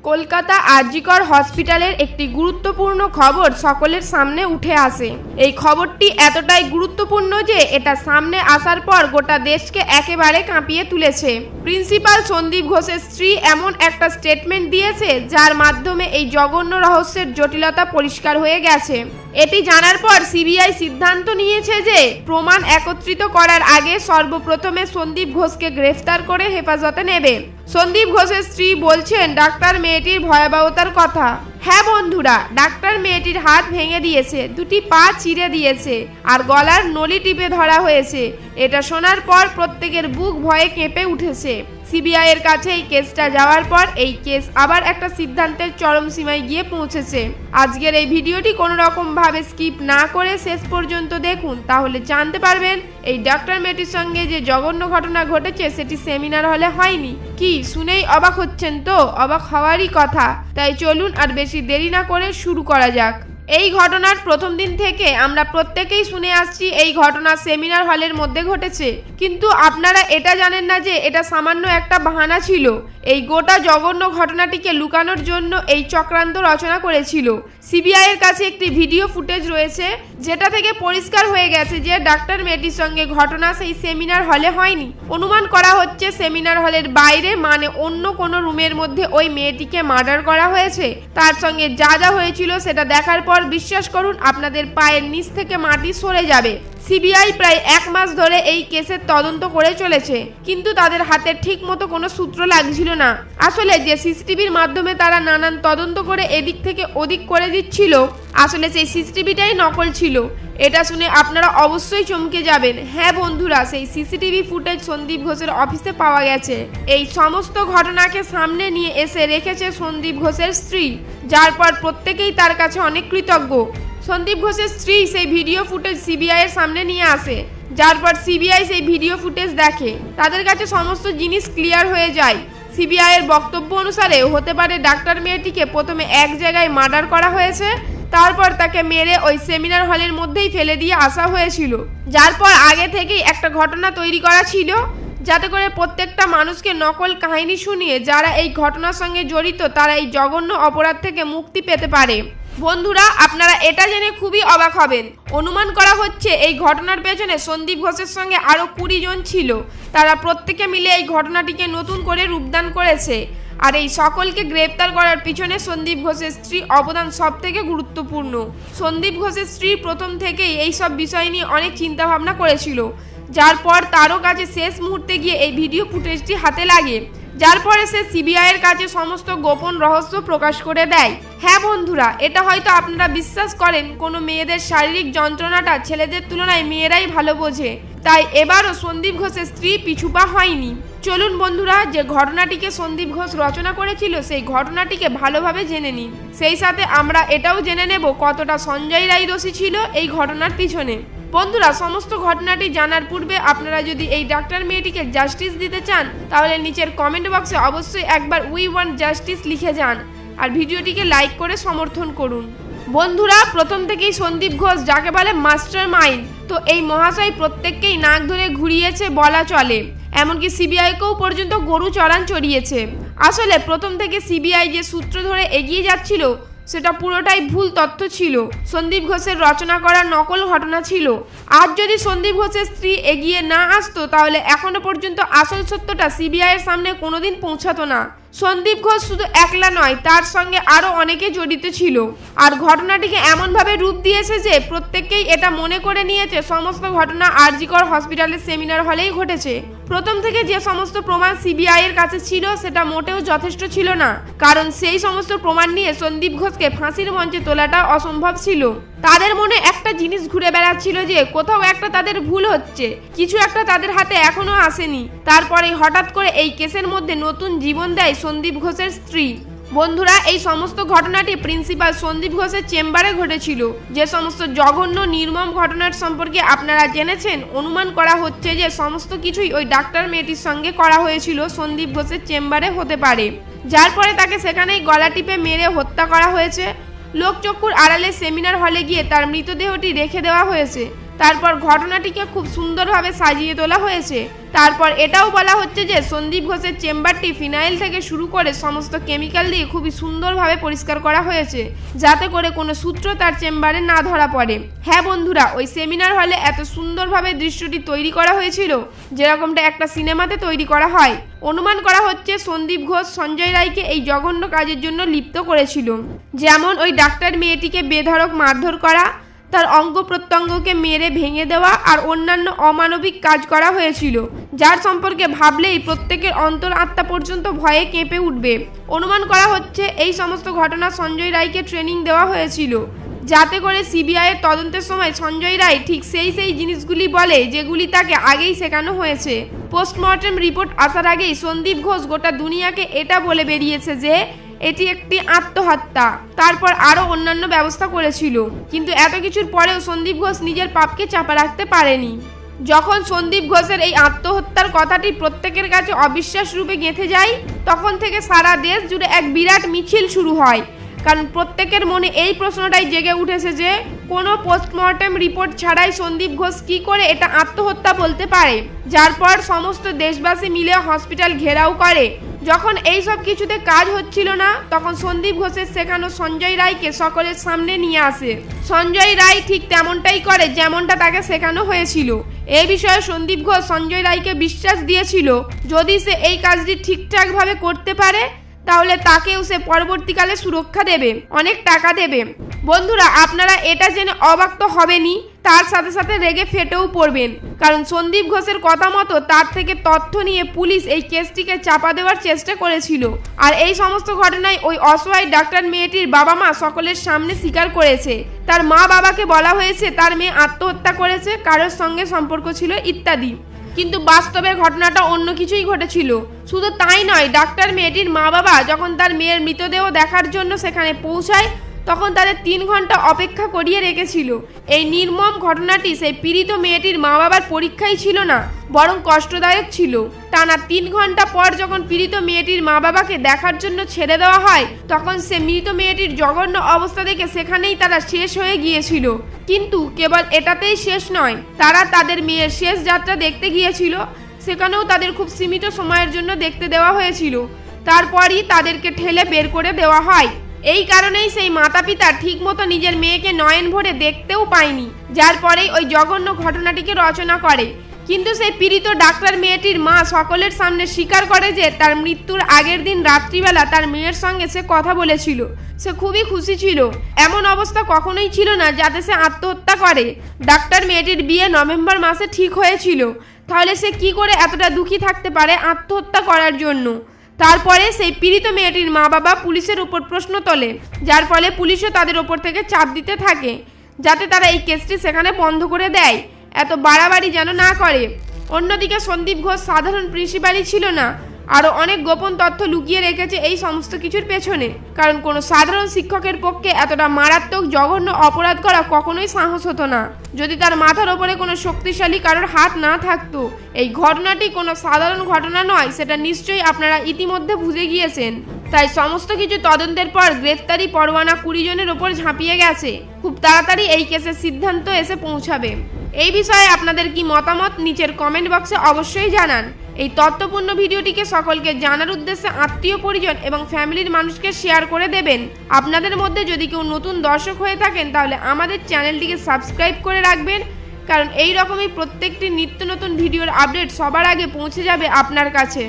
কলকাতা আরজিকর হসপিটালের একটি গুরুত্বপূর্ণ খবর সকলের সামনে উঠে আসে। এই খবরটি এতটাই গুরুত্বপূর্ণ যে এটা সামনে আসার পর গোটা দেশকে একেবারে কাঁপিয়ে তুলেছে। প্রিন্সিপাল সন্দীপ ঘোষের স্ত্রী এমন একটা স্টেটমেন্ট দিয়েছে যার মাধ্যমে এই জঘন্য রহস্যের জটিলতা পরিষ্কার হয়ে গেছে। এটি জানার পর সিবিআই সিদ্ধান্ত নিয়েছে যে প্রমাণ একত্রিত করার আগে সর্বপ্রথমে সন্দীপ ঘোষকে গ্রেফতার করে হেফাজতে নেবে। সন্দীপ ঘোষের স্ত্রী বলছেন ডাক্তার মেয়েটির ভয়াবহতার কথা। হ্যাঁ বন্ধুরা, ডাক্তার মেয়েটির হাত ভেঙে দিয়েছে, দুটি পা চিরে দিয়েছে আর গলার নলি টিপে ধরা হয়েছে। এটা শোনার পর প্রত্যেকের বুক ভয়ে কেঁপে উঠেছে। সিবিআই এর কাছে এই কেসটা যাওয়ার পর এই কেস আবার একটা সিদ্ধান্তের চরম সীমায় গিয়ে পৌঁছেছে। আজকের এই ভিডিওটি কোনো রকম ভাবে স্কিপ না করে শেষ পর্যন্ত দেখুন, তাহলে জানতে পারবেন এই ডাক্তার মেয়েটির সঙ্গে যে জঘন্য ঘটনা ঘটেছে সেটি সেমিনার হলে হয়নি। কি শুনেই অবাক হচ্ছেন তো? অবাক হওয়ারই কথা। তাই চলুন আর বেশি দেরি না করে শুরু করা যাক। এই ঘটনার প্রথম দিন থেকে আমরা প্রত্যেকেই শুনে আসছি এই ঘটনা সেমিনার হলের মধ্যে ঘটেছে, কিন্তু আপনারা এটা জানেন না যে এটা সামান্য একটা বাহানা ছিল। এই গোটা জঘন্য ঘটনাটিকে লুকানোর জন্য এই চক্রান্ত রচনা করেছিল। সিবিআই এর কাছে একটি ভিডিও ফুটেজ রয়েছে যেটা থেকে পরিষ্কার হয়ে গেছে যে ডাক্তার মেয়েটির সঙ্গে ঘটনা সেই সেমিনার হলে হয়নি। অনুমান করা হচ্ছে সেমিনার হলের বাইরে, মানে অন্য কোনো রুমের মধ্যে ওই মেয়েটিকে মার্ডার করা হয়েছে। তার সঙ্গে যা যা হয়েছিল সেটা দেখার পর বিশ্বাস করুন আপনাদের পায়ের নিচ থেকে মাটি সরে যাবে। সিবিআই প্রায় 1 মাস ধরে এই কেসের তদন্ত করে চলেছে, কিন্তু তাদের হাতে ঠিক মতো কোনো সূত্র লাগছিল না। আসলে যে সিসিটিভির মাধ্যমে তারা নানান তদন্ত করে এদিক থেকে ওদিক করে দিচ্ছিল, আসলে সেই সিসিটিভিটাই নকল ছিল। এটা শুনে আপনারা অবশ্যই চমকে যাবেন। হ্যাঁ বন্ধুরা, সেই সিসিটিভি ফুটেজ সন্দীপ ঘোষের অফিসে পাওয়া গেছে। এই সমস্ত ঘটনাকে সামনে নিয়ে এসে রেখেছে সন্দীপ ঘোষের স্ত্রী, যার পর প্রত্যেকেই তার কাছে অনেক কৃতজ্ঞ। সন্দীপ ঘোষের স্ত্রী সেই ভিডিও ফুটেজ সিবিআই এর সামনে নিয়ে আসে, যার পর সিবিআই সেই ভিডিও ফুটেজ দেখে। তাদের কাছে সমস্ত জিনিস ক্লিয়ার হয়ে যায়। সিবিআই এর বক্তব্য অনুসারে হতে পারে ডাক্তার মেয়েটিকে প্রথমে এক জায়গায় মার্ডার করা হয়েছে, তারপর তাকে মেরে ওই সেমিনার হলের মধ্যেই ফেলে দিয়ে আসা হয়েছিল, যার পর আগে থেকেই একটা ঘটনা তৈরি করা ছিল যাতে করে প্রত্যেকটা মানুষকে নকল কাহিনী শুনিয়ে যারা এই ঘটনার সঙ্গে জড়িত তারা এই জঘন্য অপরাধ থেকে মুক্তি পেতে পারে। বন্ধুরা, আপনারা এটা জেনে খুবই অবাক হবেন। অনুমান করা হচ্ছে এই ঘটনার পেছনে সন্দীপ ঘোষের সঙ্গে আরও 20 জন ছিল। তারা প্রত্যেকে মিলে এই ঘটনাটিকে নতুন করে রূপদান করেছে। আর এই সকলকে গ্রেপ্তার করার পিছনে সন্দীপ ঘোষের স্ত্রী অবদান সব থেকে গুরুত্বপূর্ণ। সন্দীপ ঘোষের স্ত্রী প্রথম থেকেই এই সব বিষয় নিয়ে অনেক চিন্তা ভাবনা করেছিল, যার পর তারও কাছে শেষ মুহূর্তে গিয়ে এই ভিডিও ফুটেজটি হাতে লাগে, যার পরে সে সিবিআই এর কাছে সমস্ত গোপন রহস্য প্রকাশ করে দেয়। হ্যাঁ বন্ধুরা, এটা হয়তো আপনারা বিশ্বাস করেন কোনো মেয়েদের শারীরিক যন্ত্রণাটা ছেলেদের তুলনায় মেয়েরাই ভালো বোঝে, তাই এবারও সন্দীপ ঘোষের স্ত্রী পিছুপা হয়নি। চলুন বন্ধুরা, যে ঘটনাটিকে সন্দীপ ঘোষ রচনা করেছিল সেই ঘটনাটিকে ভালোভাবে জেনে নিন। সেই সাথে আমরা এটাও জেনে নেব কতটা সঞ্জয় রায় দোষী ছিল এই ঘটনার পিছনে। বন্ধুরা, সমস্ত ঘটনাটি জানার পূর্বে আপনারা যদি এই ডাক্তার মেয়েটিকে জাস্টিস দিতে চান তাহলে নিচের কমেন্ট বক্সে অবশ্যই একবার উই ওয়ান্ট জাস্টিস লিখে যান আর ভিডিওটিকে লাইক করে সমর্থন করুন। বন্ধুরা, প্রথম থেকেই সন্দীপ ঘোষ যাকে বলে মাস্টার মাইন্ড, তো এই মহাশয় প্রত্যেককেই নাক ধরে ঘুরিয়েছে বলা চলে, এমনকি সিবিআইকেও পর্যন্ত গরু চড়ান চড়িয়েছে। আসলে প্রথম থেকে সিবিআই যে সূত্র ধরে এগিয়ে যাচ্ছিল সেটা পুরোটাই ভুল তথ্য ছিল। সন্দীপ ঘোষের রচনা করা নকল ঘটনা ছিল। আজ যদি সন্দীপ ঘোষের স্ত্রী এগিয়ে না আসতো তাহলে এখনো পর্যন্ত আসল সত্যটা সিবিআই এর সামনে কোনোদিন পৌঁছাতো না। সন্দীপ ঘোষ শুধু একলা নয়, তার সঙ্গে আরও অনেকে জড়িত ছিল। আর ঘটনাটিকে এমনভাবে রূপ দিয়েছে যে প্রত্যেককেই এটা মনে করে নিয়েছে সমস্ত ঘটনা আরজিকর হসপিটালের সেমিনার হলেই ঘটেছে। প্রথম থেকে যে সমস্ত প্রমাণ সিবিআই এর কাছে ছিল সেটা মোটেও যথেষ্ট ছিল না, কারণ সেই সমস্ত প্রমাণ নিয়ে সন্দীপ ঘোষকে ফাঁসির মঞ্চে তোলাটা অসম্ভব ছিল। তাদের মনে একটা জিনিস ঘুরে বেড়াচ্ছিল যে কোথাও একটা তাদের ভুল হচ্ছে, কিছু একটা তাদের হাতে এখনো আসেনি। তারপরে হঠাৎ করে এই কেসের মধ্যে নতুন জীবন দেয় সন্দীপ ঘোষের স্ত্রী। বন্ধুরা, এই সমস্ত ঘটনাটি প্রিন্সিপাল সন্দীপ ঘোষের চেম্বারে ঘটেছিল। যে সমস্ত জঘন্য নির্মম ঘটনার সম্পর্কে আপনারা জেনেছেন, অনুমান করা হচ্ছে যে সমস্ত কিছুই ওই ডাক্তার মেয়েটির সঙ্গে করা হয়েছিল সন্দীপ ঘোষের চেম্বারে হতে পারে, যার পরে তাকে সেখানেই গলা টিপে মেরে হত্যা করা হয়েছে। লোকচক্ষুর আড়ালে সেমিনার হলে গিয়ে তার মৃতদেহটি রেখে দেওয়া হয়েছে। তারপর ঘটনাটিকে খুব সুন্দরভাবে সাজিয়ে তোলা হয়েছে। তারপর এটাও বলা হচ্ছে যে সন্দীপ ঘোষের চেম্বারটি ফিনাইল থেকে শুরু করে সমস্ত কেমিক্যাল দিয়ে খুবই সুন্দরভাবে পরিষ্কার করা হয়েছে, যাতে করে কোনো সূত্র তার চেম্বারে না ধরা পড়ে। হ্যাঁ বন্ধুরা, ওই সেমিনার হলে এত সুন্দরভাবে দৃশ্যটি তৈরি করা হয়েছিল যেরকমটা একটা সিনেমাতে তৈরি করা হয়। অনুমান করা হচ্ছে সন্দীপ ঘোষ সঞ্জয় রায়কে এই জঘন্য কাজের জন্য লিপ্ত করেছিল, যেমন ওই ডাক্তার মেয়েটিকে বেধড়ক মারধর করা, তার অঙ্গ প্রত্যঙ্গকে মেরে ভেঙে দেওয়া আর অন্যান্য অমানবিক কাজ করা হয়েছিল, যার সম্পর্কে ভাবলেই প্রত্যেকের অন্তর আত্মা পর্যন্ত ভয়ে কেঁপে উঠবে। অনুমান করা হচ্ছে এই সমস্ত ঘটনা সঞ্জয় রায়কে ট্রেনিং দেওয়া হয়েছিল, যাতে করে সিবিআইয়ের তদন্তের সময় সঞ্জয় রায় ঠিক সেই জিনিসগুলি বলে যেগুলি তাকে আগেই শেখানো হয়েছে। পোস্টমর্টেম রিপোর্ট আসার আগেই সন্দীপ ঘোষ গোটা দুনিয়াকে এটা বলে বেরিয়েছে যে এটি একটি আত্মহত্যা, তারপর আরও অন্যান্য ব্যবস্থা করেছিল। কিন্তু এত কিছুর পরেও সন্দীপ ঘোষ নিজের পাপকে চাপা রাখতে পারেনি। যখন সন্দীপ ঘোষের এই আত্মহত্যার কথাটি প্রত্যেকের কাছে অবিশ্বাস রূপে গেঁথে যায়, তখন থেকে সারা দেশ জুড়ে এক বিরাট মিছিল শুরু হয়। কারণ প্রত্যেকের মনে এই প্রশ্নটাই জেগে উঠেছে যে কোনো পোস্টমর্টেম রিপোর্ট ছাড়াই সন্দীপ ঘোষ কী করে এটা আত্মহত্যা বলতে পারে, যার পর সমস্ত দেশবাসী মিলে হসপিটাল ঘেরাও করে। যখন এই সব কিছুতে কাজ হচ্ছিল না, তখন সন্দীপ ঘোষের শেখানো সঞ্জয় রায়কে সকলের সামনে নিয়ে আসে। সঞ্জয় রায় ঠিক তেমনটাই করে যেমনটা তাকে শেখানো হয়েছিল। এই বিষয়ে সন্দীপ ঘোষ সঞ্জয় রায়কে বিশ্বাস দিয়েছিল যদি সে এই কাজটি ঠিকঠাকভাবে করতে পারে তাহলে তাকেও সে পরবর্তীকালে সুরক্ষা দেবে, অনেক টাকা দেবে। বন্ধুরা, আপনারা এটা জেনে অবাক তো হবেনই, তার সাথে সাথে রেগে ফেটেও পড়বেন। কারণ সন্দীপ ঘোষের কথা মতো তার থেকে তথ্য নিয়ে পুলিশ এই কেসটিকে চাপা দেওয়ার চেষ্টা করেছিল। আর এই সমস্ত ঘটনায় ওই অসহায় ডাক্তার মেয়েটির বাবা মা সকলের সামনে স্বীকার করেছে। তার মা বাবাকে বলা হয়েছে তার মেয়ে আত্মহত্যা করেছে, কারোর সঙ্গে সম্পর্ক ছিল ইত্যাদি। কিন্তু বাস্তবে ঘটনাটা অন্য কিছুই ঘটেছিল। শুধু তাই নয়, ডাক্তার মেয়েটির মা বাবা যখন তার মেয়ের মৃতদেহ দেখার জন্য সেখানে পৌঁছায় তখন তাদের 3 ঘন্টা অপেক্ষা করিয়ে রেখেছিল। এই নির্মম ঘটনাটি সেই পীড়িত মেয়েটির মা বাবার পরীক্ষাই ছিল না, বরং কষ্টদায়ক ছিল। টানা 3 ঘন্টা পর যখন পীড়িত মেয়েটির মা বাবাকে দেখার জন্য ছেড়ে দেওয়া হয়, তখন সে মৃত মেয়েটির জঘন্য অবস্থা দেখে সেখানেই তারা শেষ হয়ে গিয়েছিল। কিন্তু কেবল এটাতেই শেষ নয়, তারা তাদের মেয়ের শেষ যাত্রা দেখতে গিয়েছিল, সেখানেও তাদের খুব সীমিত সময়ের জন্য দেখতে দেওয়া হয়েছিল। তারপরই তাদেরকে ঠেলে বের করে দেওয়া হয়। এই কারণেই সেই মাতা পিতা ঠিক মতো নিজের মেয়েকে নয়ন ভরে দেখতেও পায়নি, যার পরেই ওই জঘন্য ঘটনাটিকে রচনা করে। কিন্তু সেই পীড়িত ডাক্তার মেয়েটির মা সকলের সামনে স্বীকার করে যে তার মৃত্যুর আগের দিন রাত্রিবেলা তার মেয়ের সঙ্গে সে কথা বলেছিল। সে খুবই খুশি ছিল। এমন অবস্থা কখনোই ছিল না যাতে সে আত্মহত্যা করে। ডাক্তার মেয়েটির বিয়ে নভেম্বর মাসে ঠিক হয়েছিল, তাহলে সে কি করে এতটা দুঃখী থাকতে পারে আত্মহত্যা করার জন্য? তারপরে সেই পীড়িত মেয়েটির মা বাবা পুলিশের উপর প্রশ্ন তোলে, যার ফলে পুলিশও তাদের ওপর থেকে চাপ দিতে থাকে যাতে তারা এই কেসটি সেখানে বন্ধ করে দেয়, এত বাড়াবাড়ি যেন না করে। অন্যদিকে সন্দীপ ঘোষ সাধারণ প্রিন্সিপালই ছিল না, আরও অনেক গোপন তথ্য লুকিয়ে রেখেছে এই সমস্ত কিছুর পেছনে। কারণ কোনো সাধারণ শিক্ষকের পক্ষে এতটা মারাত্মক জঘন্য অপরাধ করা কখনোই সাহস হতো না যদি তার মাথার ওপরে কোনো শক্তিশালী কারোর হাত না থাকতো। এই ঘটনাটি কোনো সাধারণ ঘটনা নয়, সেটা নিশ্চয়ই আপনারা ইতিমধ্যে বুঝে গিয়েছেন। তাই সমস্ত কিছু তদন্তের পর গ্রেফতারি পরোয়ানা 20 জনের ওপর ঝাঁপিয়ে গেছে। খুব তাড়াতাড়ি এই কেসের সিদ্ধান্ত এসে পৌঁছাবে। এই বিষয়ে আপনাদের কি মতামত নিচের কমেন্ট বক্সে অবশ্যই জানান। এই তথ্যপূর্ণ ভিডিওটিকে সকলকে জানার উদ্দেশ্যে আত্মীয় পরিজন এবং ফ্যামিলির মানুষকে শেয়ার করে দেবেন। আপনাদের মধ্যে যদি কেউ নতুন দর্শক হয়ে থাকেন তাহলে আমাদের চ্যানেলটিকে সাবস্ক্রাইব করে রাখবেন, কারণ এই রকমই প্রত্যেকটি নিত্য নতুন ভিডিওর আপডেট সবার আগে পৌঁছে যাবে আপনার কাছে।